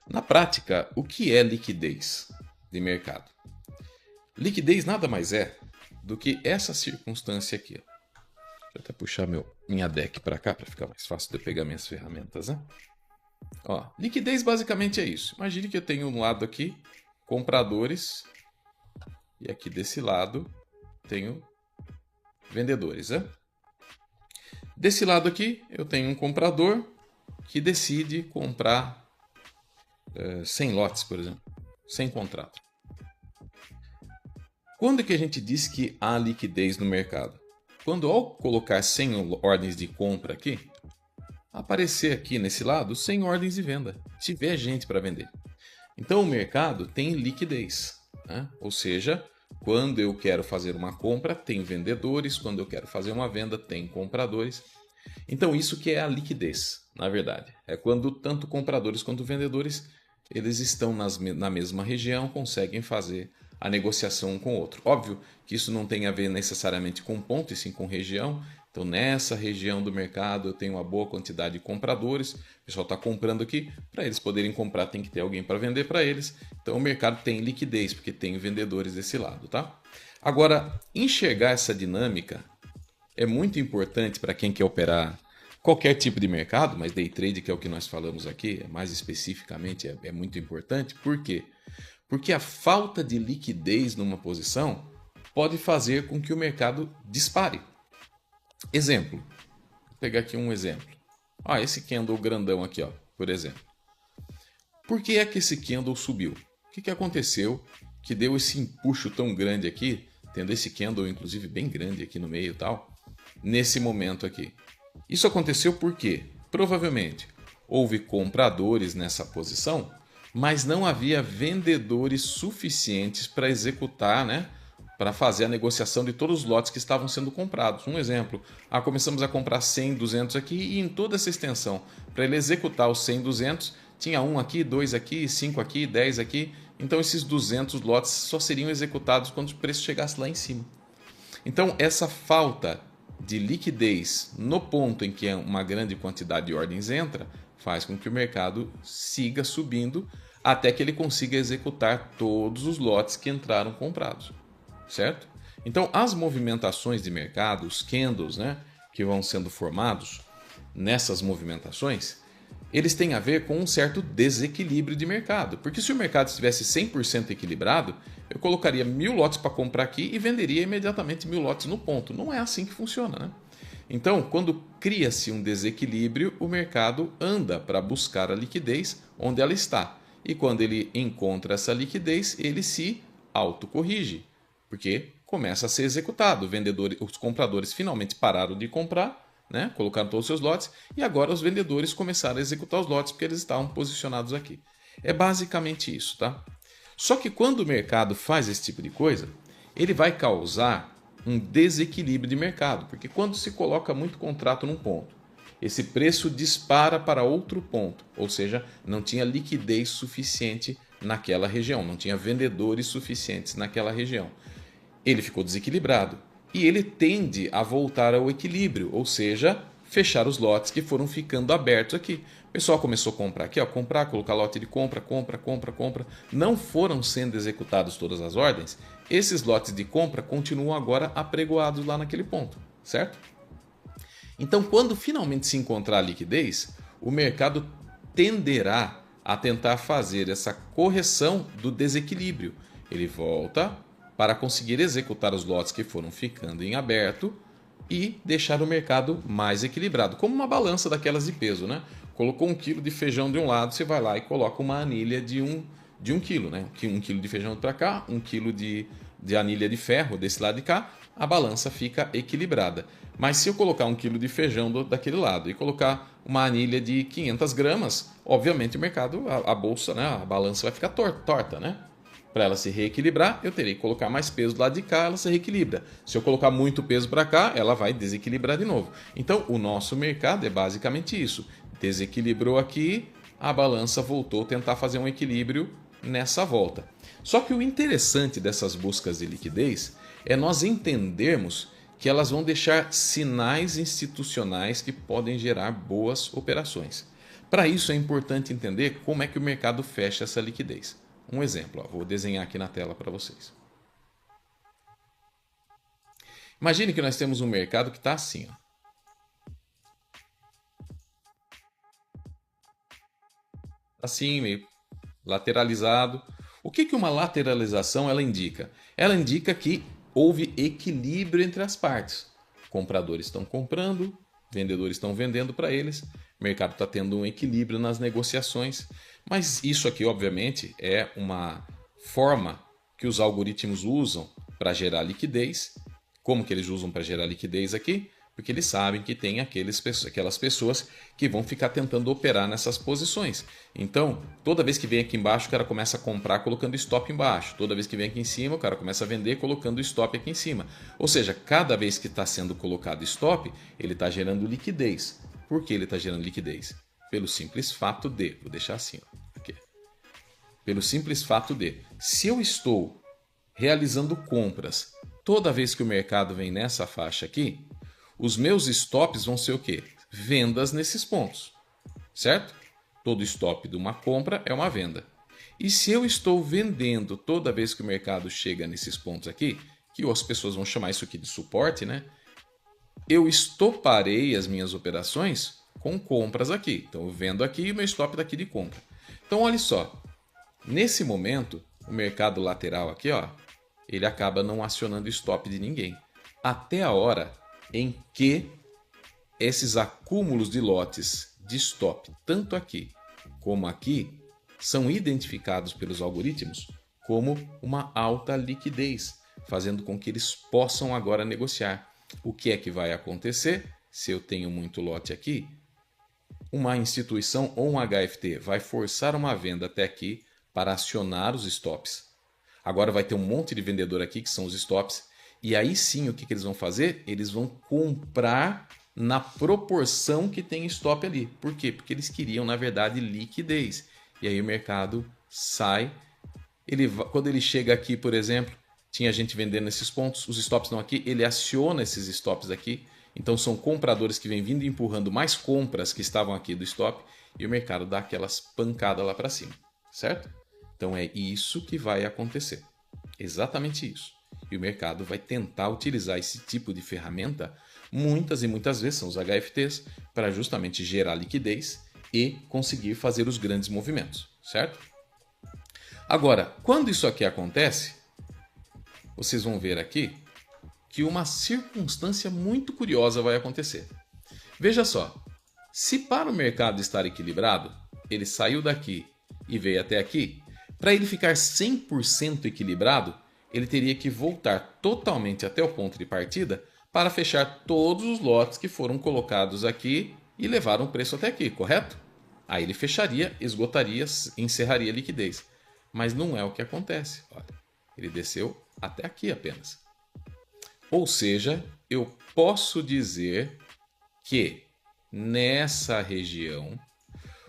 Na prática, o que é liquidez de mercado? Liquidez nada mais é do que essa circunstância aqui. Ó. Deixa eu até puxar minha deck para cá para ficar mais fácil de eu pegar minhas ferramentas. Né? Ó, liquidez basicamente é isso. Imagine que eu tenho um lado aqui compradores e aqui desse lado tenho vendedores. Né? Desse lado aqui eu tenho um comprador que decide comprar 100 lotes, por exemplo, 100 contratos. Quando é que a gente diz que há liquidez no mercado? Quando ao colocar 100 ordens de compra aqui, aparecer aqui nesse lado 100 ordens de venda, tiver gente para vender. Então o mercado tem liquidez, né? Ou seja, quando eu quero fazer uma compra, tem vendedores, quando eu quero fazer uma venda, tem compradores. Então isso que é a liquidez, na verdade. É quando tanto compradores quanto vendedores eles estão na mesma região, conseguem fazer a negociação um com o outro. Óbvio que isso não tem a ver necessariamente com ponto, e sim com região. Então, nessa região do mercado, eu tenho uma boa quantidade de compradores. O pessoal está comprando aqui. Para eles poderem comprar, tem que ter alguém para vender para eles. Então, o mercado tem liquidez, porque tem vendedores desse lado. Tá? Agora, enxergar essa dinâmica é muito importante para quem quer operar qualquer tipo de mercado, mas day trade, que é o que nós falamos aqui, mais especificamente, é muito importante. Por quê? Porque a falta de liquidez numa posição pode fazer com que o mercado dispare. Exemplo. Vou pegar aqui um exemplo. Esse candle grandão aqui, por exemplo. Por que é que esse candle subiu? O que aconteceu que deu esse empuxo tão grande aqui, tendo esse candle inclusive bem grande aqui no meio e tal, nesse momento aqui? Isso aconteceu porque, provavelmente, houve compradores nessa posição, mas não havia vendedores suficientes para executar, né? Para fazer a negociação de todos os lotes que estavam sendo comprados. Um exemplo, começamos a comprar 100, 200 aqui e em toda essa extensão, para ele executar os 100, 200, tinha um aqui, dois aqui, 5 aqui, 10 aqui. Então esses 200 lotes só seriam executados quando o preço chegasse lá em cima. Então essa falta de liquidez no ponto em que uma grande quantidade de ordens entra, faz com que o mercado siga subindo até que ele consiga executar todos os lotes que entraram comprados, certo? Então as movimentações de mercado, os candles, né, que vão sendo formados nessas movimentações, eles têm a ver com um certo desequilíbrio de mercado. Porque se o mercado estivesse 100% equilibrado, eu colocaria 1000 lotes para comprar aqui e venderia imediatamente 1000 lotes no ponto. Não é assim que funciona, né? Então, quando cria-se um desequilíbrio, o mercado anda para buscar a liquidez onde ela está. E quando ele encontra essa liquidez, ele se autocorrige, porque começa a ser executado. Os compradores finalmente pararam de comprar, né? Colocaram todos os seus lotes e agora os vendedores começaram a executar os lotes porque eles estavam posicionados aqui. É basicamente isso, tá? Só que quando o mercado faz esse tipo de coisa, ele vai causar um desequilíbrio de mercado, porque quando se coloca muito contrato num ponto, esse preço dispara para outro ponto, ou seja, não tinha liquidez suficiente naquela região, não tinha vendedores suficientes naquela região. Ele ficou desequilibrado e ele tende a voltar ao equilíbrio, ou seja, fechar os lotes que foram ficando abertos aqui. O pessoal começou a comprar aqui, comprar, colocar lote de compra, compra. Não foram sendo executadas todas as ordens. Esses lotes de compra continuam agora apregoados lá naquele ponto, certo? Então, quando finalmente se encontrar a liquidez, o mercado tenderá a tentar fazer essa correção do desequilíbrio. Ele volta para conseguir executar os lotes que foram ficando em aberto e deixar o mercado mais equilibrado, como uma balança daquelas de peso, né? Colocou 1 kg de feijão de um lado, você vai lá e coloca uma anilha de 1 kg, né? 1 kg de feijão para cá, 1 kg de anilha de ferro desse lado de cá, a balança fica equilibrada. Mas se eu colocar 1 kg de feijão daquele lado e colocar uma anilha de 500 gramas, obviamente o mercado, a bolsa, né, a balança vai ficar torta, né? Para ela se reequilibrar, eu terei que colocar mais peso do lado de cá, ela se reequilibra. Se eu colocar muito peso para cá, ela vai desequilibrar de novo. Então, o nosso mercado é basicamente isso. Desequilibrou aqui, a balança voltou a tentar fazer um equilíbrio nessa volta. Só que o interessante dessas buscas de liquidez é nós entendermos que elas vão deixar sinais institucionais que podem gerar boas operações. Para isso é importante entender como é que o mercado fecha essa liquidez. Um exemplo, ó, vou desenhar aqui na tela para vocês. Imagine que nós temos um mercado que está assim, ó. Assim, meio lateralizado. O que uma lateralização ela indica? Ela indica que houve equilíbrio entre as partes. Compradores estão comprando, vendedores estão vendendo para eles, o mercado está tendo um equilíbrio nas negociações. Mas isso aqui, obviamente, é uma forma que os algoritmos usam para gerar liquidez. Como que eles usam para gerar liquidez aqui? Porque eles sabem que tem aquelas pessoas que vão ficar tentando operar nessas posições. Então, toda vez que vem aqui embaixo, o cara começa a comprar colocando stop embaixo. Toda vez que vem aqui em cima, o cara começa a vender colocando stop aqui em cima. Ou seja, cada vez que está sendo colocado stop, ele está gerando liquidez. Por que ele está gerando liquidez? Pelo simples fato de... Vou deixar assim, ó, aqui. Pelo simples fato de... Se eu estou realizando compras toda vez que o mercado vem nessa faixa aqui, os meus stops vão ser o quê? Vendas nesses pontos, certo? Todo stop de uma compra é uma venda. E se eu estou vendendo toda vez que o mercado chega nesses pontos aqui, que as pessoas vão chamar isso aqui de suporte, né? Eu estoparei as minhas operações com compras aqui. Então eu vendo aqui e o meu stop daqui de compra. Então olha só, nesse momento, o mercado lateral aqui, ó, ele acaba não acionando stop de ninguém. Até a hora em que esses acúmulos de lotes de stop, tanto aqui como aqui, são identificados pelos algoritmos como uma alta liquidez, fazendo com que eles possam agora negociar. O que é que vai acontecer se eu tenho muito lote aqui? Uma instituição ou um HFT vai forçar uma venda até aqui para acionar os stops. Agora vai ter um monte de vendedor aqui que são os stops. E aí sim, o que eles vão fazer? Eles vão comprar na proporção que tem stop ali. Por quê? Porque eles queriam, na verdade, liquidez. E aí o mercado sai. Quando ele chega aqui, por exemplo, tinha gente vendendo nesses pontos, os stops estão aqui, ele aciona esses stops aqui. Então são compradores que vêm vindo e empurrando mais compras que estavam aqui do stop e o mercado dá aquelas pancadas lá para cima, certo? Então é isso que vai acontecer. Exatamente isso. E o mercado vai tentar utilizar esse tipo de ferramenta muitas e muitas vezes, são os HFTs, para justamente gerar liquidez e conseguir fazer os grandes movimentos, certo? Agora, quando isso aqui acontece, vocês vão ver aqui que uma circunstância muito curiosa vai acontecer. Veja só, se para o mercado estar equilibrado, ele saiu daqui e veio até aqui, para ele ficar 100% equilibrado, ele teria que voltar totalmente até o ponto de partida para fechar todos os lotes que foram colocados aqui e levaram o preço até aqui, correto? Aí ele fecharia, esgotaria, encerraria a liquidez. Mas não é o que acontece. Olha, ele desceu até aqui apenas. Ou seja, eu posso dizer que nessa região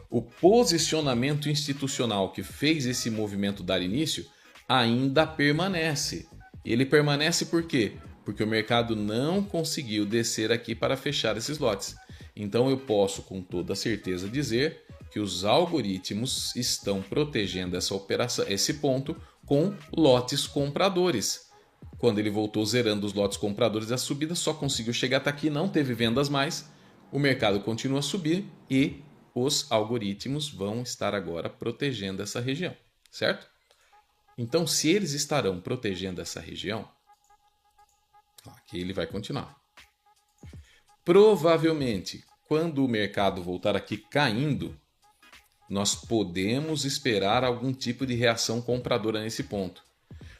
o posicionamento institucional que fez esse movimento dar início ainda permanece. Ele permanece por quê? Porque o mercado não conseguiu descer aqui para fechar esses lotes. Então eu posso com toda certeza dizer que os algoritmos estão protegendo essa operação, esse ponto com lotes compradores. Quando ele voltou zerando os lotes compradores, a subida só conseguiu chegar até aqui, não teve vendas mais, o mercado continua a subir e os algoritmos vão estar agora protegendo essa região, certo? Então, se eles estarão protegendo essa região, aqui ele vai continuar. Provavelmente, quando o mercado voltar aqui caindo, nós podemos esperar algum tipo de reação compradora nesse ponto.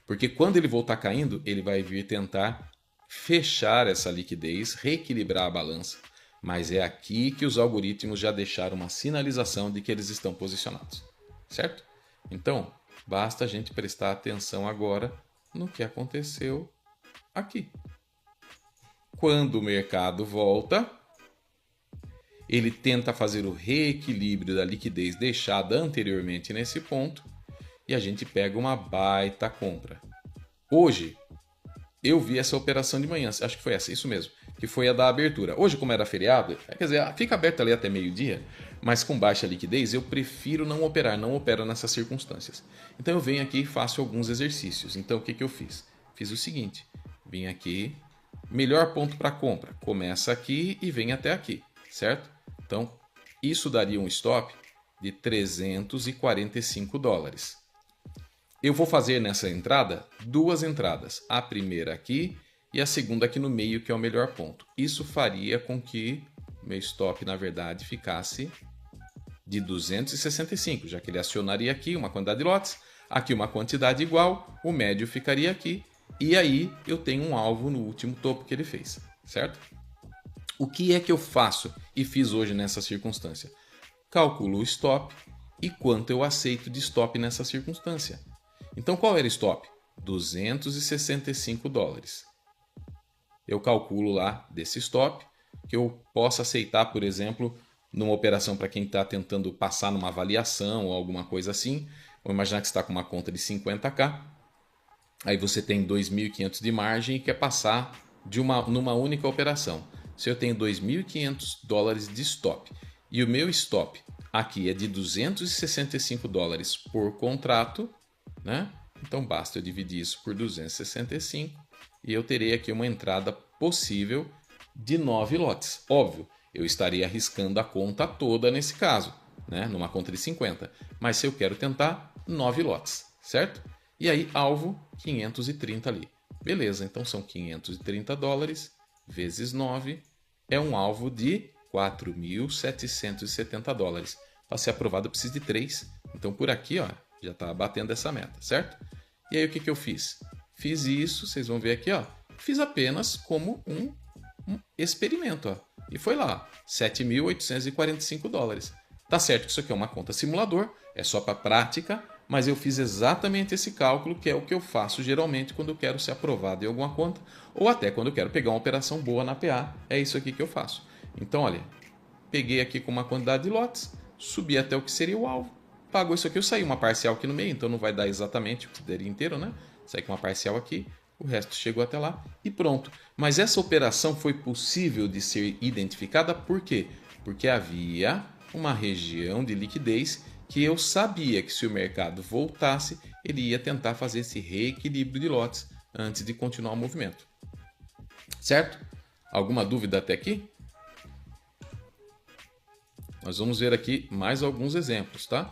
Porque quando ele voltar caindo, ele vai vir tentar fechar essa liquidez, reequilibrar a balança. Mas é aqui que os algoritmos já deixaram uma sinalização de que eles estão posicionados, certo? Então, basta a gente prestar atenção agora no que aconteceu aqui. Quando o mercado volta, ele tenta fazer o reequilíbrio da liquidez deixada anteriormente nesse ponto e a gente pega uma baita compra. Hoje, eu vi essa operação de manhã, acho que foi essa, isso mesmo, que foi a da abertura. Hoje, como era feriado, quer dizer, fica aberto ali até meio-dia, Mas com baixa liquidez eu prefiro não operar, não opero nessas circunstâncias. Então eu venho aqui e faço alguns exercícios. Então o que eu fiz? Fiz o seguinte, vim aqui, melhor ponto para compra, começa aqui e vem até aqui, certo? Então isso daria um stop de 345 dólares. Eu vou fazer nessa entrada duas entradas, a primeira aqui e a segunda aqui no meio, que é o melhor ponto. Isso faria com que meu stop, na verdade, ficasse de 265, já que ele acionaria aqui uma quantidade de lotes, aqui uma quantidade igual, o médio ficaria aqui, e aí eu tenho um alvo no último topo que ele fez, certo? O que é que eu faço e fiz hoje nessa circunstância? Calculo o stop e quanto eu aceito de stop nessa circunstância. Então qual era o stop? 265 dólares. Eu calculo lá desse stop que eu possa aceitar, por exemplo, numa operação para quem está tentando passar numa avaliação ou alguma coisa assim. Vamos imaginar que você está com uma conta de 50k, aí você tem 2.500 de margem e quer passar numa única operação. Se eu tenho 2.500 dólares de stop e o meu stop aqui é de 265 dólares por contrato, né? Então basta eu dividir isso por 265 e eu terei aqui uma entrada possível de 9 lotes. Óbvio, eu estaria arriscando a conta toda nesse caso, né? Numa conta de 50. Mas se eu quero tentar, 9 lotes, certo? E aí, alvo 530 ali. Beleza, então são 530 dólares vezes 9, é um alvo de 4.770 dólares. Para ser aprovado eu preciso de 3, então por aqui ó, já está batendo essa meta, certo? E aí o que eu fiz? Fiz isso, vocês vão ver aqui, ó, fiz apenas como um experimento, ó, e foi lá, 7.845 dólares. Tá certo que isso aqui é uma conta simulador, é só para prática, mas eu fiz exatamente esse cálculo, que é o que eu faço geralmente quando eu quero ser aprovado em alguma conta, ou até quando eu quero pegar uma operação boa na PA, é isso aqui que eu faço. Então, olha, peguei aqui com uma quantidade de lotes, subi até o que seria o alvo, pagou isso aqui, eu saí uma parcial aqui no meio, então não vai dar exatamente o que daria inteiro, né? Saí com uma parcial aqui, o resto chegou até lá e pronto. Mas essa operação foi possível de ser identificada por quê? Porque havia uma região de liquidez que eu sabia que se o mercado voltasse, ele ia tentar fazer esse reequilíbrio de lotes antes de continuar o movimento. Certo? Alguma dúvida até aqui? Nós vamos ver aqui mais alguns exemplos, tá?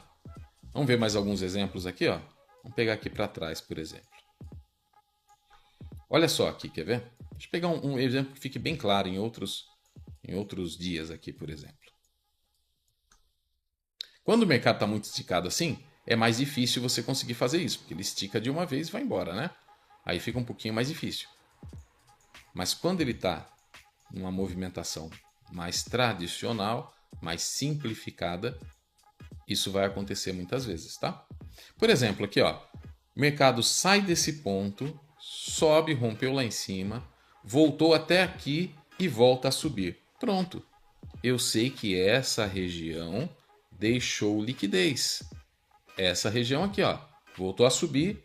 Vamos ver mais alguns exemplos aqui, ó. Vamos pegar aqui para trás, por exemplo. Olha só aqui, quer ver? Deixa eu pegar um exemplo que fique bem claro em outros dias aqui, por exemplo. Quando o mercado está muito esticado assim, é mais difícil você conseguir fazer isso, porque ele estica de uma vez e vai embora, né? Aí fica um pouquinho mais difícil. Mas quando ele está numa movimentação mais tradicional, mais simplificada, isso vai acontecer muitas vezes, tá? Por exemplo, aqui, ó, o mercado sai desse ponto, sobe, rompeu lá em cima, voltou até aqui e volta a subir. Pronto. Eu sei que essa região deixou liquidez. Essa região aqui, ó, voltou a subir.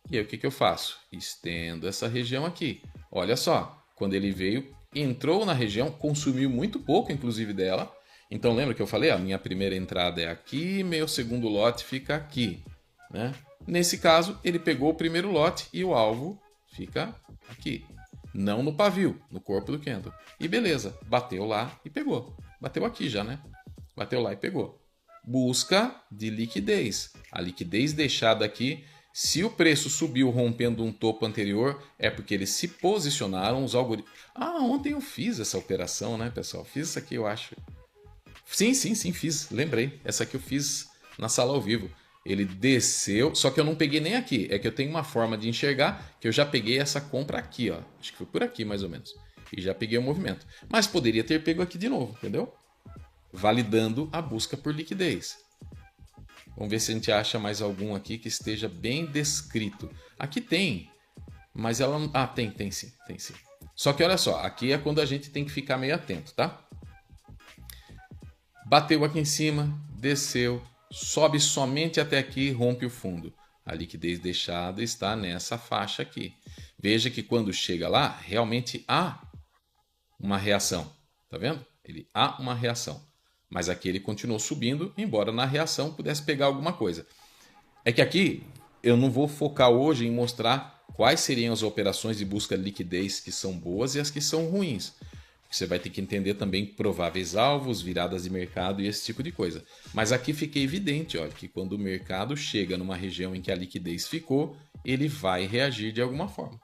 E aí o que eu faço? Estendo essa região aqui. Olha só, quando ele veio, entrou na região, consumiu muito pouco, inclusive, dela. Então lembra que eu falei? A minha primeira entrada é aqui, meu segundo lote fica aqui, né? Nesse caso, ele pegou o primeiro lote e o alvo fica aqui. Não no pavio, no corpo do candle. E beleza, bateu lá e pegou. Bateu aqui já, né? Bateu lá e pegou. Busca de liquidez. A liquidez deixada aqui, se o preço subiu rompendo um topo anterior, é porque eles se posicionaram, os algoritmos... Ah, ontem eu fiz essa operação, né, pessoal? Fiz isso aqui, eu acho. Sim, fiz. Lembrei. Essa aqui eu fiz na sala ao vivo. Ele desceu, só que eu não peguei nem aqui. É que eu tenho uma forma de enxergar que eu já peguei essa compra aqui, ó. Acho que foi por aqui, mais ou menos. E já peguei o movimento. Mas poderia ter pego aqui de novo, entendeu? Validando a busca por liquidez. Vamos ver se a gente acha mais algum aqui que esteja bem descrito. Aqui tem, mas ela não... Ah, tem sim. Só que olha só, aqui é quando a gente tem que ficar meio atento, tá? Bateu aqui em cima, desceu, sobe somente até aqui e rompe o fundo. A liquidez deixada está nessa faixa aqui. Veja que quando chega lá, realmente há uma reação. Tá vendo? Há uma reação. Mas aqui ele continuou subindo, embora na reação pudesse pegar alguma coisa. É que aqui eu não vou focar hoje em mostrar quais seriam as operações de busca de liquidez que são boas e as que são ruins. Você vai ter que entender também prováveis alvos, viradas de mercado e esse tipo de coisa. Mas aqui fica evidente, olha, que quando o mercado chega numa região em que a liquidez ficou, ele vai reagir de alguma forma.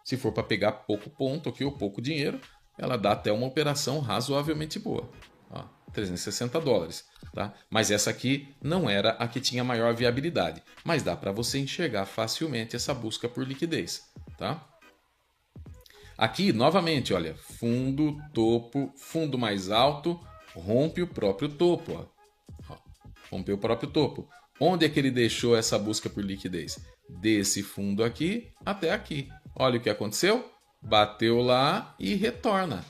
Se for para pegar pouco ponto aqui ou pouco dinheiro, ela dá até uma operação razoavelmente boa. Ó, 360 dólares. Tá? Mas essa aqui não era a que tinha maior viabilidade. Mas dá para você enxergar facilmente essa busca por liquidez. Tá? Aqui, novamente, olha, fundo, topo, fundo mais alto, rompe o próprio topo. Ó. Rompeu o próprio topo. Onde é que ele deixou essa busca por liquidez? Desse fundo aqui até aqui. Olha o que aconteceu. Bateu lá e retorna.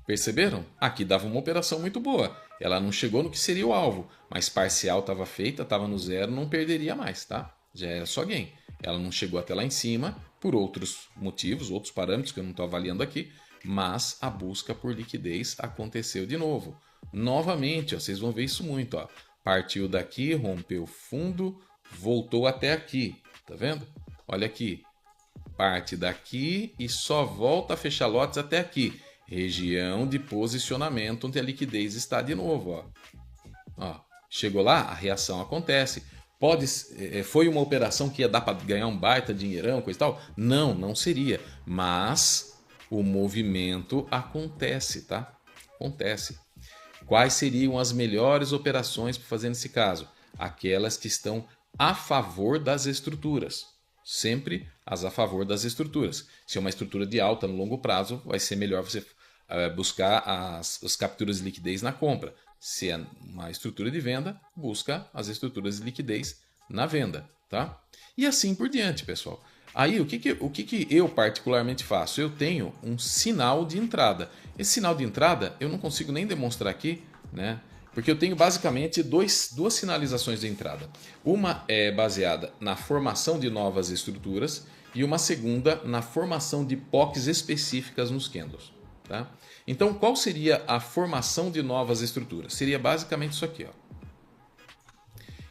Perceberam? Aqui dava uma operação muito boa. Ela não chegou no que seria o alvo, mas parcial estava feita, estava no zero, não perderia mais, tá? Já era só gain. Ela não chegou até lá em cima por outros motivos, outros parâmetros que eu não estou avaliando aqui, mas a busca por liquidez aconteceu de novo. Novamente, ó, vocês vão ver isso muito. Ó. Partiu daqui, rompeu fundo, voltou até aqui. Tá vendo? Olha aqui. Parte daqui e só volta a fechar lotes até aqui. Região de posicionamento onde a liquidez está de novo. Ó. Ó, chegou lá, a reação acontece. Foi uma operação que ia dar para ganhar um baita dinheirão, coisa e tal? Não, não seria. Mas o movimento acontece, tá? Acontece. Quais seriam as melhores operações para fazer nesse caso? Aquelas que estão a favor das estruturas. Sempre as a favor das estruturas. Se é uma estrutura de alta no longo prazo, vai ser melhor você buscar as capturas de liquidez na compra. Se é uma estrutura de venda, busca as estruturas de liquidez na venda, tá? E assim por diante, pessoal. Aí, o que eu particularmente faço? Eu tenho um sinal de entrada. Esse sinal de entrada eu não consigo nem demonstrar aqui, né? Porque eu tenho basicamente duas sinalizações de entrada. Uma é baseada na formação de novas estruturas e uma segunda na formação de POCs específicas nos candles. Tá? Então, qual seria a formação de novas estruturas? Seria basicamente isso aqui. Ó.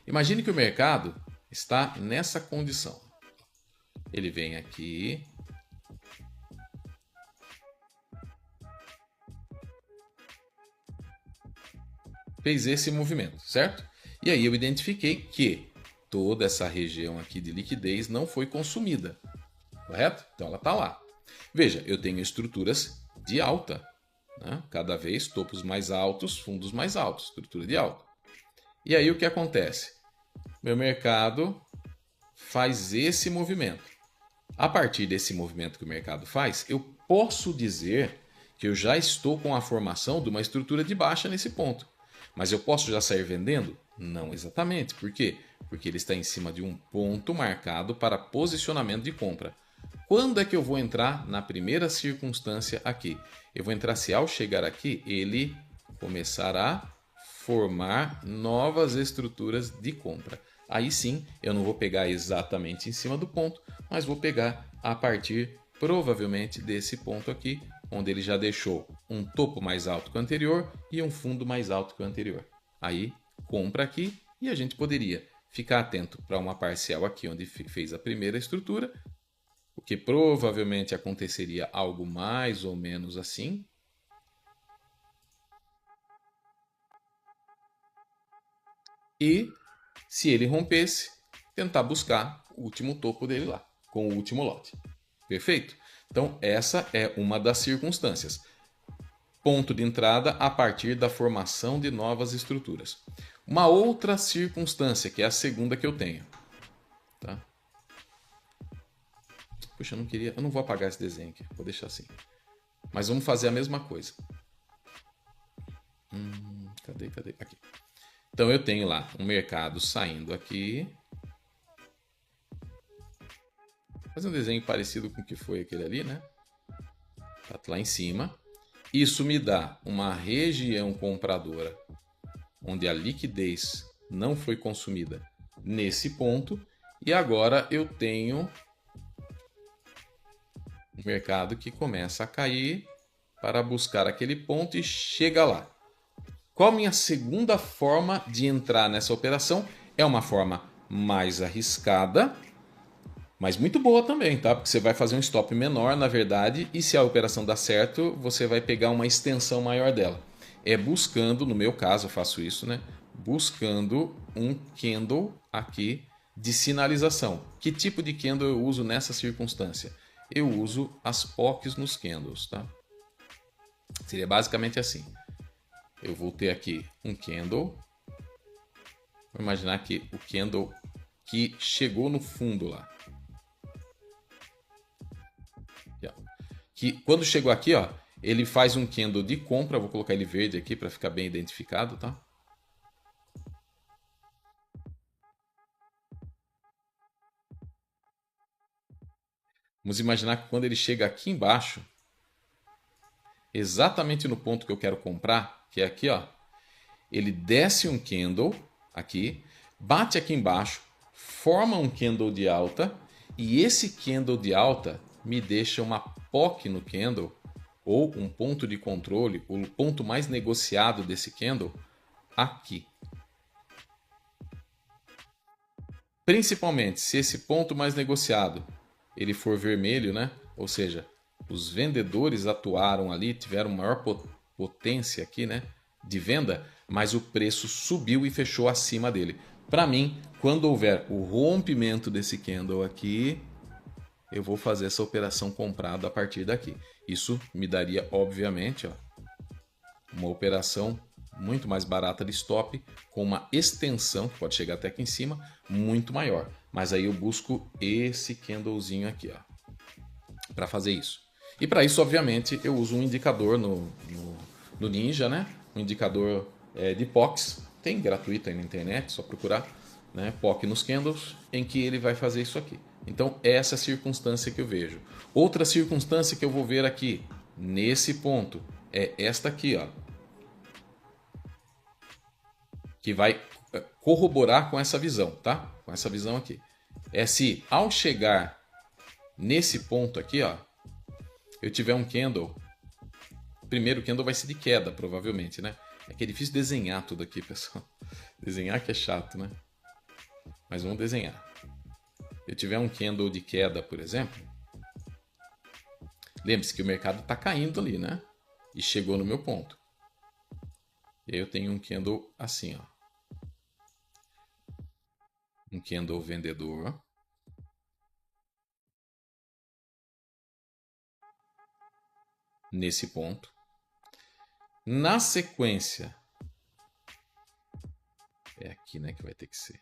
Imagine que o mercado está nessa condição. Ele vem aqui. Fez esse movimento, certo? E aí eu identifiquei que toda essa região aqui de liquidez não foi consumida. Correto? Então ela está lá. Veja, eu tenho estruturas de alta. Né? Cada vez topos mais altos, fundos mais altos. Estrutura de alta. E aí o que acontece? Meu mercado faz esse movimento. A partir desse movimento que o mercado faz, eu posso dizer que eu já estou com a formação de uma estrutura de baixa nesse ponto. Mas eu posso já sair vendendo? Não exatamente. Por quê? Porque ele está em cima de um ponto marcado para posicionamento de compra. Quando é que eu vou entrar na primeira circunstância aqui? Eu vou entrar se ao chegar aqui ele começar a formar novas estruturas de compra. Aí sim, eu não vou pegar exatamente em cima do ponto, mas vou pegar a partir provavelmente desse ponto aqui, onde ele já deixou um topo mais alto que o anterior e um fundo mais alto que o anterior. Aí, compra aqui e a gente poderia ficar atento para uma parcial aqui, onde fez a primeira estrutura, o que provavelmente aconteceria algo mais ou menos assim. E, se ele rompesse, tentar buscar o último topo dele lá, com o último lote. Perfeito? Então, essa é uma das circunstâncias. Ponto de entrada a partir da formação de novas estruturas. Uma outra circunstância, que é a segunda que eu tenho. Tá? Puxa, eu não vou apagar esse desenho aqui, vou deixar assim. Mas vamos fazer a mesma coisa. Cadê? Aqui. Então eu tenho lá um mercado saindo aqui. Fazer um desenho parecido com o que foi aquele ali, né? Tá lá em cima. Isso me dá uma região compradora onde a liquidez não foi consumida nesse ponto. E agora eu tenho um mercado que começa a cair para buscar aquele ponto e chega lá. Qual a minha segunda forma de entrar nessa operação? É uma forma mais arriscada, mas muito boa também, tá? Porque você vai fazer um stop menor, na verdade, e se a operação dá certo, você vai pegar uma extensão maior dela. É buscando, no meu caso eu faço isso, né? Buscando um candle aqui de sinalização. Que tipo de candle eu uso nessa circunstância? Eu uso as POCs nos candles, tá? Seria basicamente assim. Eu vou ter aqui um candle. Vou imaginar que o candle que chegou no fundo lá. Que quando chegou aqui, ó, ele faz um candle de compra. Vou colocar ele verde aqui para ficar bem identificado, tá? Vamos imaginar que quando ele chega aqui embaixo, exatamente no ponto que eu quero comprar, que é aqui, ó, ele desce um candle aqui, bate aqui embaixo, forma um candle de alta e esse candle de alta me deixa uma POC no candle ou um ponto de controle, o ponto mais negociado desse candle aqui. Principalmente se esse ponto mais negociado ele for vermelho, né? Ou seja, os vendedores atuaram ali, tiveram maior potência aqui, né? De venda, mas o preço subiu e fechou acima dele. Para mim, quando houver o rompimento desse candle aqui, eu vou fazer essa operação comprada a partir daqui. Isso me daria, obviamente, ó, uma operação muito mais barata de stop, com uma extensão, que pode chegar até aqui em cima, muito maior. Mas aí eu busco esse candlezinho aqui, ó, para fazer isso. E para isso, obviamente, eu uso um indicador no Ninja, né? Um indicador de POCs, tem gratuito aí na internet, só procurar, né? POC nos candles, em que ele vai fazer isso aqui. Então, essa é a circunstância que eu vejo. Outra circunstância que eu vou ver aqui, nesse ponto, é esta aqui, ó, que vai corroborar com essa visão, tá? Com essa visão aqui. É se ao chegar nesse ponto aqui, ó, eu tiver um candle, primeiro candle vai ser de queda, provavelmente, né? É que é difícil desenhar tudo aqui, pessoal. Desenhar que é chato, né? Mas vamos desenhar. Eu tiver um candle de queda, por exemplo, lembre-se que o mercado está caindo ali, né? E chegou no meu ponto. E aí eu tenho um candle assim, ó. Um candle vendedor. Nesse ponto. Na sequência, é aqui, né, que vai ter que ser.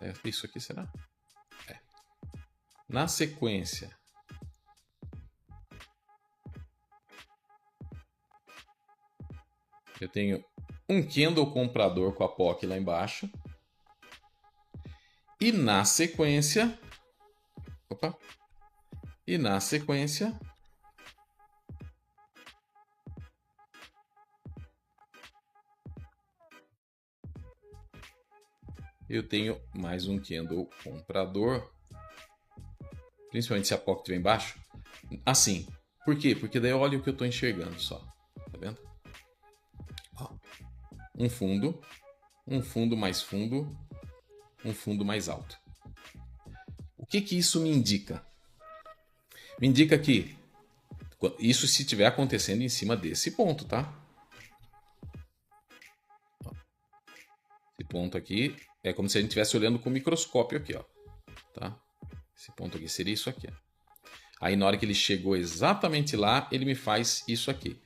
É isso aqui, será? É. Na sequência, eu tenho um candle comprador com a POC lá embaixo. E na sequência, eu tenho mais um candle comprador, principalmente se a POC estiver embaixo, assim. Por quê? Porque daí olha o que eu estou enxergando só, tá vendo? Ó, um fundo mais fundo, um fundo mais alto. O que que isso me indica? Me indica que isso se estiver acontecendo em cima desse ponto, tá? Esse ponto aqui é como se a gente estivesse olhando com o microscópio aqui, ó. Tá? Esse ponto aqui seria isso aqui. Ó. Aí na hora que ele chegou exatamente lá, ele me faz isso aqui.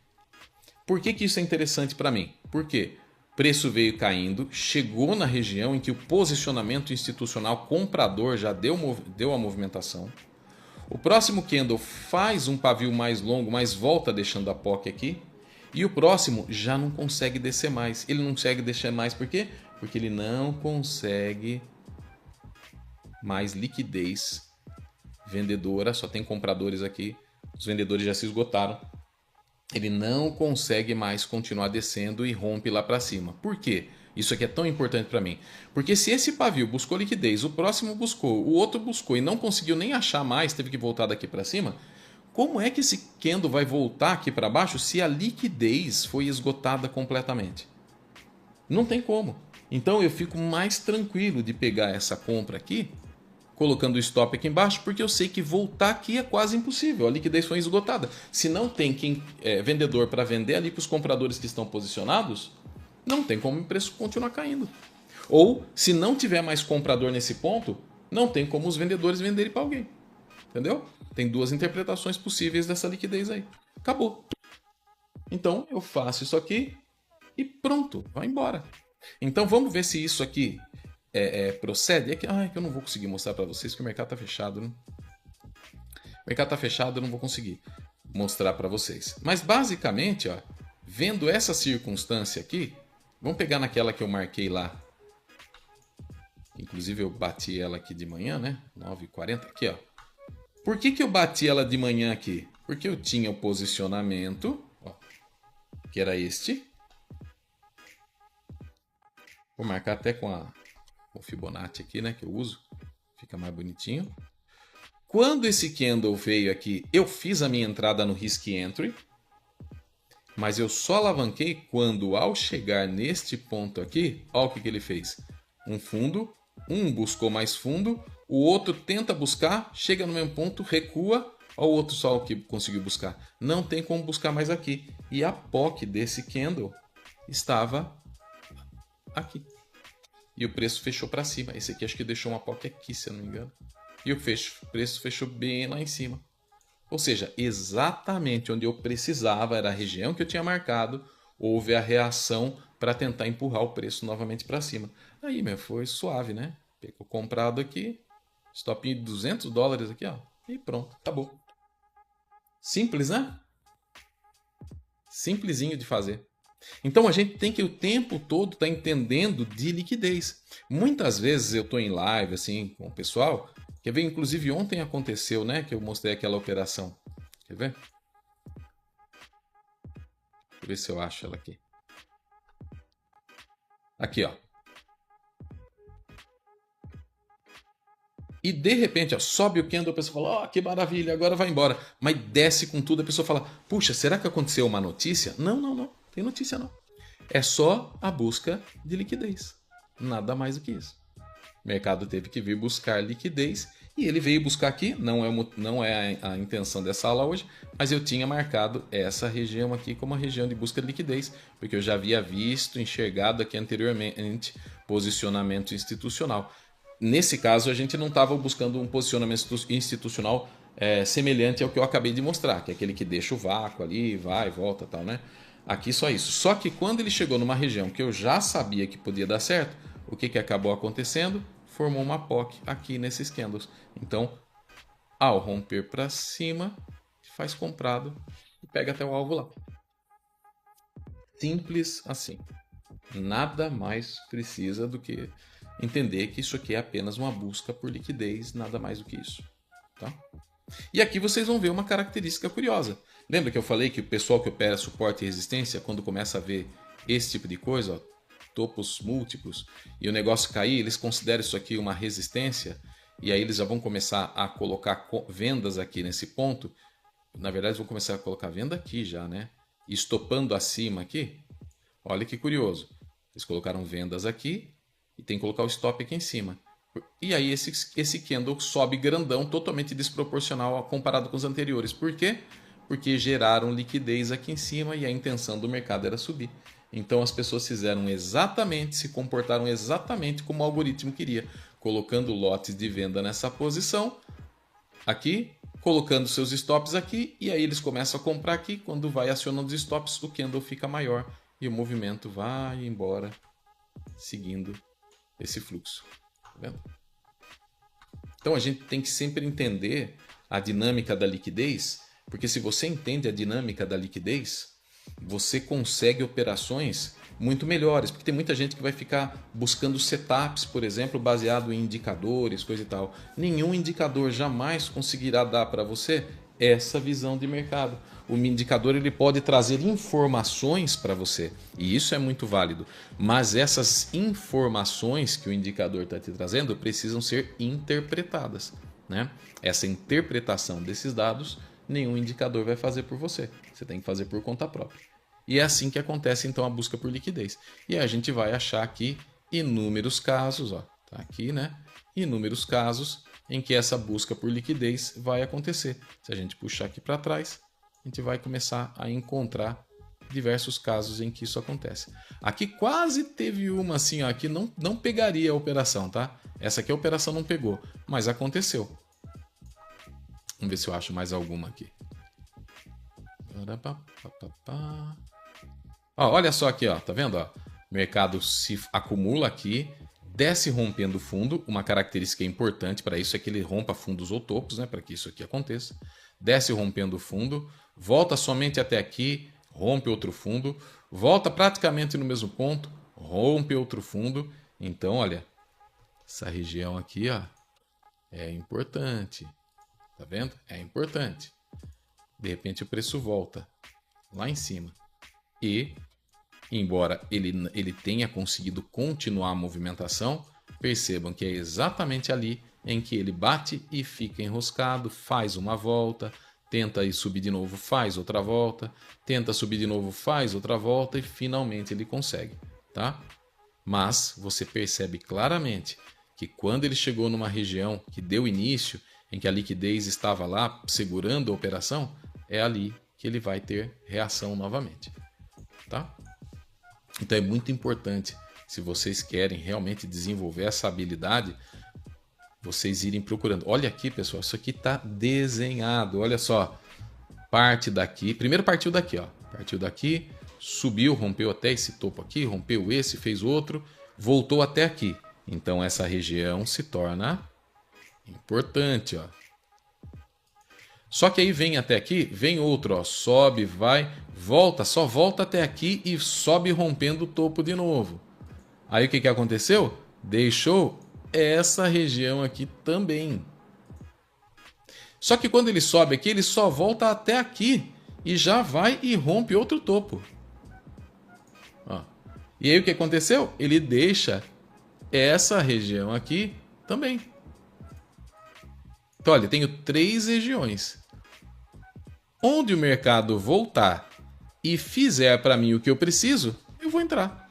Por que que isso é interessante para mim? Porque o preço veio caindo, chegou na região em que o posicionamento institucional comprador já deu a movimentação. O próximo candle faz um pavio mais longo, mas volta deixando a POC aqui. E o próximo já não consegue descer mais. Ele não consegue descer mais por quê? Porque ele não consegue mais liquidez vendedora, só tem compradores aqui, os vendedores já se esgotaram. Ele não consegue mais continuar descendo e rompe lá para cima. Por quê? Isso aqui é tão importante para mim. Porque se esse pavio buscou liquidez, o próximo buscou, o outro buscou e não conseguiu nem achar mais, teve que voltar daqui para cima, como é que esse candle vai voltar aqui para baixo se a liquidez foi esgotada completamente? Não tem como. Então eu fico mais tranquilo de pegar essa compra aqui, colocando o stop aqui embaixo, porque eu sei que voltar aqui é quase impossível. A liquidez foi esgotada. Se não tem vendedor para vender ali para os compradores que estão posicionados, não tem como o preço continuar caindo. Ou, se não tiver mais comprador nesse ponto, não tem como os vendedores venderem para alguém. Entendeu? Tem duas interpretações possíveis dessa liquidez aí. Acabou. Então eu faço isso aqui e pronto, vai embora. Então vamos ver se isso aqui procede. Que eu não vou conseguir mostrar para vocês que o mercado está fechado. Né? O mercado está fechado, eu não vou conseguir mostrar para vocês. Mas basicamente, ó, vendo essa circunstância aqui, vamos pegar naquela que eu marquei lá. Inclusive eu bati ela aqui de manhã, né? 9h40 aqui, ó. Por que eu bati ela de manhã aqui? Porque eu tinha o posicionamento, ó, que era este. Vou marcar até com o Fibonacci aqui, né? Que eu uso. Fica mais bonitinho. Quando esse candle veio aqui, eu fiz a minha entrada no Risk Entry. Mas eu só alavanquei quando, ao chegar neste ponto aqui, olha o que ele fez. Um fundo, um buscou mais fundo, o outro tenta buscar, chega no mesmo ponto, recua, olha o outro só o que conseguiu buscar. Não tem como buscar mais aqui. E a POC desse candle estava aqui. E o preço fechou para cima. Esse aqui acho que deixou uma POC aqui, se eu não me engano. E o preço fechou bem lá em cima. Ou seja, exatamente onde eu precisava, era a região que eu tinha marcado, houve a reação para tentar empurrar o preço novamente para cima. Aí, foi suave, né? Pegou comprado aqui, stop de $200 aqui, ó, e pronto, acabou. Simples, né? Simplesinho de fazer. Então a gente tem que o tempo todo estar entendendo de liquidez. Muitas vezes eu estou em live assim com o pessoal, quer ver? Inclusive ontem aconteceu, né? Que eu mostrei aquela operação. Quer ver? Deixa eu ver se eu acho ela aqui. Aqui, ó. E de repente, ó, sobe o candle, a pessoa fala, que maravilha, agora vai embora. Mas desce com tudo, a pessoa fala, puxa, será que aconteceu uma notícia? Não, não tem notícia não. É só a busca de liquidez. Nada mais do que isso. O mercado teve que vir buscar liquidez e ele veio buscar aqui, não é a intenção dessa aula hoje, mas eu tinha marcado essa região aqui como a região de busca de liquidez, porque eu já havia visto, enxergado aqui anteriormente posicionamento institucional. Nesse caso, a gente não estava buscando um posicionamento institucional semelhante ao que eu acabei de mostrar, que é aquele que deixa o vácuo ali, vai, volta e tal, né? Aqui só isso. Só que quando ele chegou numa região que eu já sabia que podia dar certo, o que acabou acontecendo? Formou uma POC aqui nesses candles. Então, ao romper para cima, faz comprado e pega até o alvo lá. Simples assim. Nada mais precisa do que entender que isso aqui é apenas uma busca por liquidez, nada mais do que isso. Tá? E aqui vocês vão ver uma característica curiosa. Lembra que eu falei que o pessoal que opera suporte e resistência, quando começa a ver esse tipo de coisa, ó, topos múltiplos, e o negócio cair, eles consideram isso aqui uma resistência, e aí eles já vão começar a colocar vendas aqui nesse ponto. Na verdade, eles vão começar a colocar venda aqui já, né? E estopando acima aqui. Olha que curioso. Eles colocaram vendas aqui e tem que colocar o stop aqui em cima. E aí esse candle sobe grandão, totalmente desproporcional comparado com os anteriores. Por quê? Porque geraram liquidez aqui em cima e a intenção do mercado era subir. Então as pessoas se comportaram exatamente como o algoritmo queria, colocando lotes de venda nessa posição, aqui, colocando seus stops aqui, e aí eles começam a comprar aqui. Quando vai acionando os stops, o candle fica maior e o movimento vai embora, seguindo esse fluxo. Tá vendo? Então a gente tem que sempre entender a dinâmica da liquidez, porque se você entende a dinâmica da liquidez, você consegue operações muito melhores, porque tem muita gente que vai ficar buscando setups, por exemplo, baseado em indicadores, coisa e tal. Nenhum indicador jamais conseguirá dar para você essa visão de mercado. O indicador ele pode trazer informações para você, e isso é muito válido, mas essas informações que o indicador está te trazendo precisam ser interpretadas, né? Essa interpretação desses dados nenhum indicador vai fazer por você. Você tem que fazer por conta própria. E é assim que acontece então a busca por liquidez. E a gente vai achar aqui inúmeros casos, ó, tá aqui, né? Inúmeros casos em que essa busca por liquidez vai acontecer. Se a gente puxar aqui para trás, a gente vai começar a encontrar diversos casos em que isso acontece. Aqui quase teve uma assim, ó, que não pegaria a operação, tá? Essa aqui a operação não pegou, mas aconteceu. Vamos ver se eu acho mais alguma aqui. Ó, olha só aqui, ó, tá vendo? Ó? O mercado se acumula aqui, desce rompendo o fundo. Uma característica importante para isso é que ele rompa fundos ou topos, né? Para que isso aqui aconteça. Desce rompendo o fundo, volta somente até aqui, rompe outro fundo, volta praticamente no mesmo ponto, rompe outro fundo. Então, olha, essa região aqui, ó, é importante. Tá vendo? É importante. De repente o preço volta lá em cima. E, embora ele tenha conseguido continuar a movimentação, percebam que é exatamente ali em que ele bate e fica enroscado, faz uma volta, tenta ir subir de novo, faz outra volta, tenta subir de novo, faz outra volta e finalmente ele consegue, tá? Mas você percebe claramente que quando ele chegou numa região que deu início, em que a liquidez estava lá segurando a operação, é ali que ele vai ter reação novamente, tá? Então é muito importante, se vocês querem realmente desenvolver essa habilidade, vocês irem procurando. Olha aqui, pessoal, isso aqui está desenhado. Olha só, parte daqui, primeiro partiu daqui, ó, partiu daqui, subiu, rompeu até esse topo aqui, rompeu esse, fez outro, voltou até aqui. Então essa região se torna importante, ó. Só que aí vem até aqui, vem outro, ó, sobe, vai, volta, só volta até aqui e sobe rompendo o topo de novo. Aí o que aconteceu? Deixou essa região aqui também. Só que quando ele sobe aqui, ele só volta até aqui e já vai e rompe outro topo. Ó. E aí o que aconteceu? Ele deixa essa região aqui também. Então, olha, eu tenho 3 regiões. Onde o mercado voltar e fizer para mim o que eu preciso, eu vou entrar.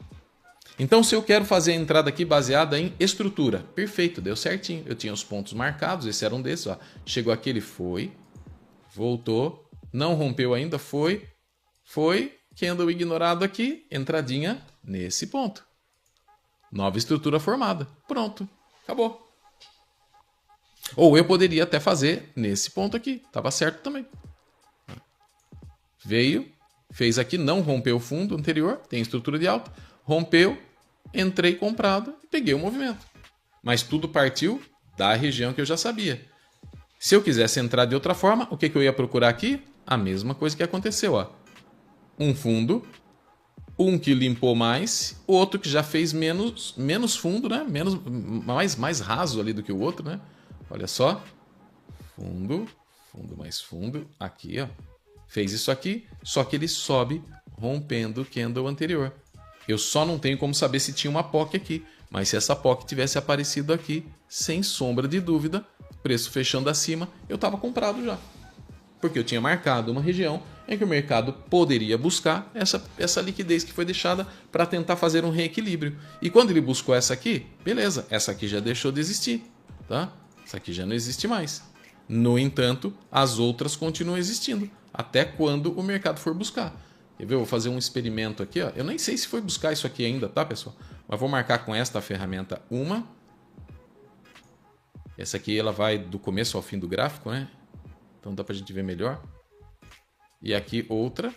Então, se eu quero fazer a entrada aqui baseada em estrutura, perfeito, deu certinho. Eu tinha os pontos marcados, esse era um desses. Ó. Chegou aqui, ele foi, voltou, não rompeu ainda, foi, candle ignorado aqui, entradinha nesse ponto. Nova estrutura formada. Pronto, acabou. Ou eu poderia até fazer nesse ponto aqui, estava certo também. Veio, fez aqui, não rompeu o fundo anterior, tem estrutura de alta, rompeu, entrei comprado e peguei o movimento. Mas tudo partiu da região que eu já sabia. Se eu quisesse entrar de outra forma, o que eu ia procurar aqui? A mesma coisa que aconteceu. Ó. Um fundo, um que limpou mais, outro que já fez menos fundo, né? mais raso ali do que o outro, né? Olha só. Fundo mais fundo. Aqui, ó. Fez isso aqui, só que ele sobe rompendo o candle anterior. Eu só não tenho como saber se tinha uma POC aqui, mas se essa POC tivesse aparecido aqui, sem sombra de dúvida, preço fechando acima, eu estava comprado já. Porque eu tinha marcado uma região em que o mercado poderia buscar essa liquidez que foi deixada para tentar fazer um reequilíbrio. E quando ele buscou essa aqui, beleza, essa aqui já deixou de existir, tá? Essa aqui já não existe mais. No entanto, as outras continuam existindo, até quando o mercado for buscar. Quer ver? Eu vou fazer um experimento aqui. Ó. Eu nem sei se foi buscar isso aqui ainda, tá, pessoal? Mas vou marcar com esta ferramenta uma. Essa aqui ela vai do começo ao fim do gráfico, né? Então dá pra gente ver melhor. E aqui outra.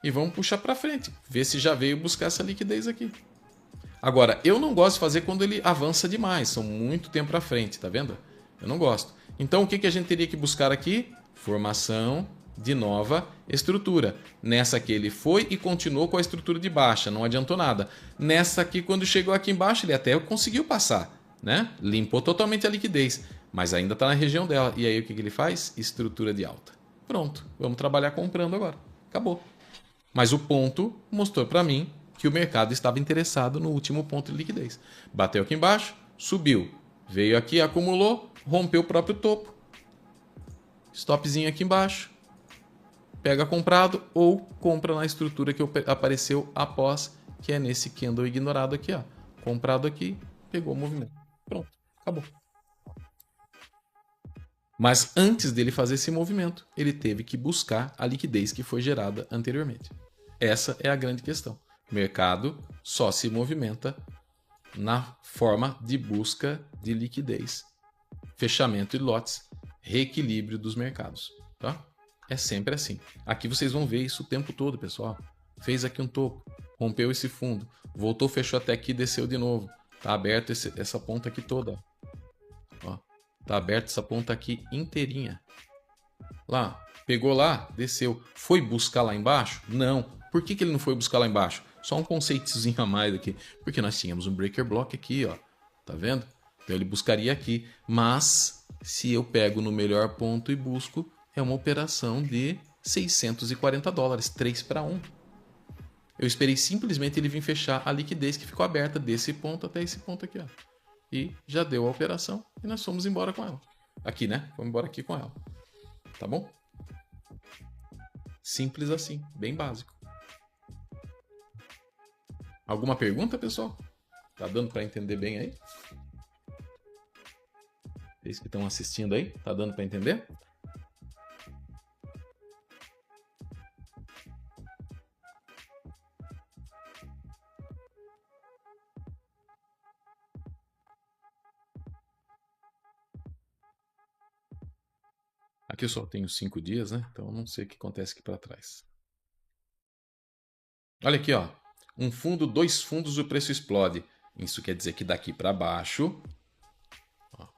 E vamos puxar para frente. Ver se já veio buscar essa liquidez aqui. Agora, eu não gosto de fazer quando ele avança demais. São muito tempo para frente, tá vendo? Eu não gosto. Então o que a gente teria que buscar aqui? Formação de nova estrutura. Nessa aqui ele foi e continuou com a estrutura de baixa, não adiantou nada. Nessa aqui, quando chegou aqui embaixo, ele até conseguiu passar, né? Limpou totalmente a liquidez, mas ainda está na região dela. E aí o que ele faz? Estrutura de alta. Pronto, vamos trabalhar comprando agora. Acabou. Mas o ponto mostrou para mim que o mercado estava interessado no último ponto de liquidez. Bateu aqui embaixo, subiu, veio aqui, acumulou, rompeu o próprio topo. Stopzinho aqui embaixo. Pega comprado ou compra na estrutura que apareceu após, que é nesse candle ignorado aqui, ó. Comprado aqui, pegou o movimento. Pronto, acabou. Mas antes dele fazer esse movimento, ele teve que buscar a liquidez que foi gerada anteriormente. Essa é a grande questão. O mercado só se movimenta na forma de busca de liquidez, fechamento de lotes, reequilíbrio dos mercados, tá? É sempre assim. Aqui vocês vão ver isso o tempo todo, pessoal. Fez aqui um topo, rompeu esse fundo, voltou, fechou até aqui, desceu de novo. Tá aberto essa ponta aqui toda, ó. Tá aberto essa ponta aqui inteirinha. Lá, pegou lá, desceu. Foi buscar lá embaixo? Não. Por que ele não foi buscar lá embaixo? Só um conceitozinho a mais aqui. Porque nós tínhamos um breaker block aqui, ó. Tá vendo? Então ele buscaria aqui. Mas, se eu pego no melhor ponto e busco, é uma operação de $640, 3 para 1. Eu esperei simplesmente ele vir fechar a liquidez que ficou aberta desse ponto até esse ponto aqui, ó. E já deu a operação e nós fomos embora com ela. Aqui, né? Vamos embora aqui com ela. Tá bom? Simples assim, bem básico. Alguma pergunta, pessoal? Tá dando para entender bem aí? Vocês que estão assistindo aí, tá dando para entender? Aqui eu só tenho 5 dias, né? Então eu não sei o que acontece aqui para trás. Olha aqui, ó. Um fundo, 2 fundos, o preço explode. Isso quer dizer que daqui para baixo, ó,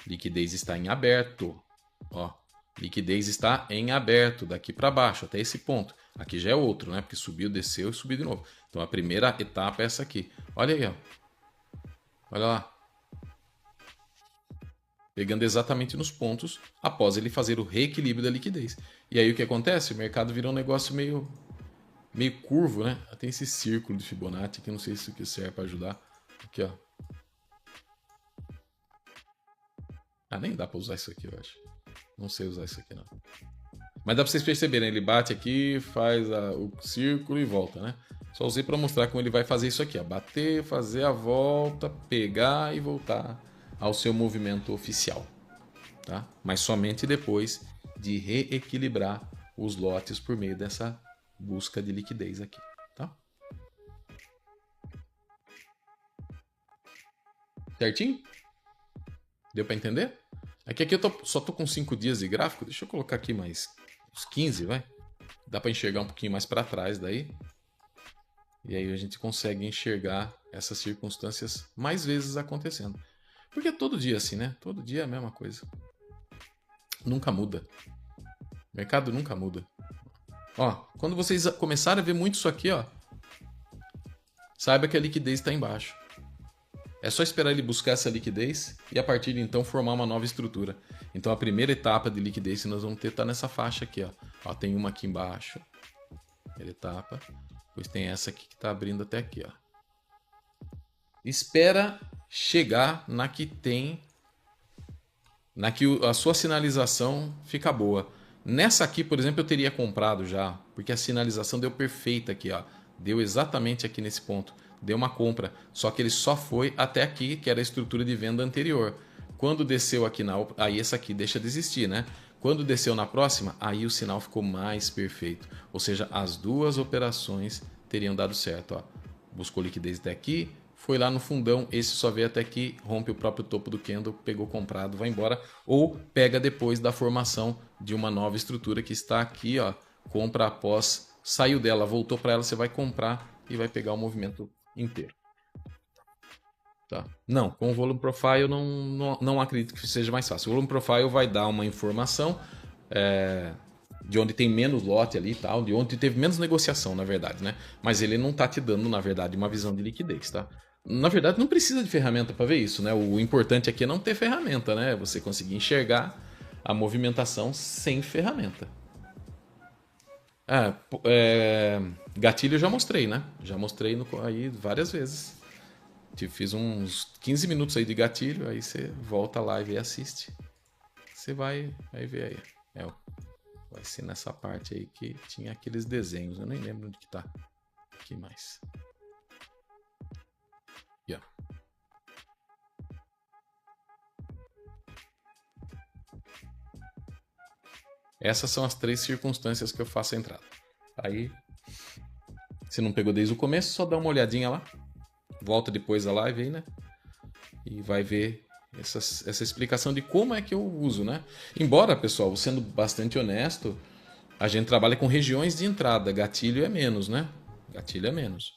liquidez está em aberto. Ó, liquidez está em aberto daqui para baixo, até esse ponto. Aqui já é outro, né? Porque subiu, desceu e subiu de novo. Então a primeira etapa é essa aqui. Olha aí, ó. Olha lá. Pegando exatamente nos pontos após ele fazer o reequilíbrio da liquidez. E aí o que acontece? O mercado virou um negócio meio curvo, né? Tem esse círculo de Fibonacci que eu não sei se isso serve para ajudar. Aqui, ó. Ah, nem dá para usar isso aqui, eu acho. Não sei usar isso aqui, não. Mas dá para vocês perceberem, ele bate aqui, faz o círculo e volta, né? Só usei para mostrar como ele vai fazer isso aqui, ó. Bater, fazer a volta, pegar e voltar ao seu movimento oficial, tá? Mas somente depois de reequilibrar os lotes por meio dessa busca de liquidez aqui, tá? Certinho? Deu para entender? Aqui eu só tô com 5 dias de gráfico, deixa eu colocar aqui mais uns 15, vai? Dá para enxergar um pouquinho mais para trás daí. E aí a gente consegue enxergar essas circunstâncias mais vezes acontecendo. Porque é todo dia assim, né? Todo dia é a mesma coisa. Nunca muda. O mercado nunca muda. Ó, quando vocês começarem a ver muito isso aqui, ó, saiba que a liquidez está embaixo. É só esperar ele buscar essa liquidez e a partir de então formar uma nova estrutura. Então a primeira etapa de liquidez que nós vamos ter está nessa faixa aqui, ó. Ó, tem uma aqui embaixo. Primeira etapa. Depois tem essa aqui que está abrindo até aqui, ó. Espera chegar na que tem, na que a sua sinalização fica boa. Nessa aqui, por exemplo, eu teria comprado já, porque a sinalização deu perfeita aqui, ó. Deu exatamente aqui nesse ponto. Deu uma compra, só que ele só foi até aqui, que era a estrutura de venda anterior. Quando desceu aqui aí essa aqui deixa de existir, né? Quando desceu na próxima, aí o sinal ficou mais perfeito. Ou seja, as duas operações teriam dado certo, ó. Buscou liquidez até aqui, foi lá no fundão, esse só veio até aqui, rompe o próprio topo do candle, pegou comprado, vai embora, ou pega depois da formação de uma nova estrutura que está aqui, ó, compra após, saiu dela, voltou para ela, você vai comprar e vai pegar o movimento inteiro. Tá? Não, com o Volume Profile eu não acredito que seja mais fácil. O Volume Profile vai dar uma informação de onde tem menos lote ali e tal, de onde teve menos negociação, na verdade, né? Mas ele não tá te dando, na verdade, uma visão de liquidez, tá? Na verdade, não precisa de ferramenta para ver isso, né? O importante aqui é não ter ferramenta, né? Você conseguir enxergar a movimentação sem ferramenta. Gatilho eu já mostrei, né? Já mostrei aí várias vezes. Fiz uns 15 minutos aí de gatilho, aí você volta lá e assiste. Você vai ver aí. É, vai ser nessa parte aí que tinha aqueles desenhos. Eu nem lembro onde que tá. Aqui mais. Aqui, ó. Essas são as 3 circunstâncias que eu faço a entrada. Aí, se não pegou desde o começo, só dá uma olhadinha lá. Volta depois da live aí, né? E vai ver essa explicação de como é que eu uso, né? Embora, pessoal, sendo bastante honesto, a gente trabalha com regiões de entrada. Gatilho é menos, né? Gatilho é menos.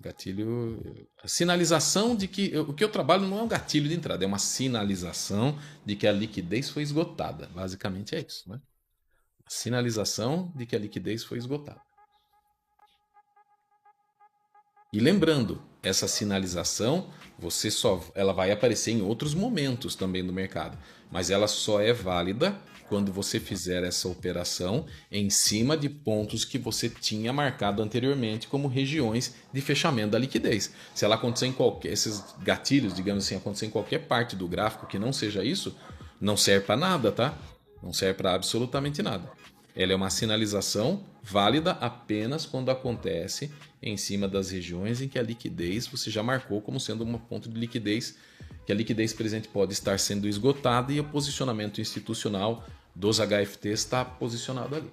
Gatilho... A sinalização de que... O que eu trabalho não é um gatilho de entrada, é uma sinalização de que a liquidez foi esgotada. Basicamente é isso, né? A sinalização de que a liquidez foi esgotada. E lembrando, essa sinalização, ela vai aparecer em outros momentos também no mercado, mas ela só é válida quando você fizer essa operação em cima de pontos que você tinha marcado anteriormente como regiões de fechamento da liquidez. Se ela acontecer esses gatilhos, digamos assim, acontecer em qualquer parte do gráfico que não seja isso, não serve para nada, tá? Não serve para absolutamente nada. Ela é uma sinalização válida apenas quando acontece em cima das regiões em que a liquidez você já marcou como sendo um ponto de liquidez, que a liquidez presente pode estar sendo esgotada e o posicionamento institucional dos HFTs está posicionado ali.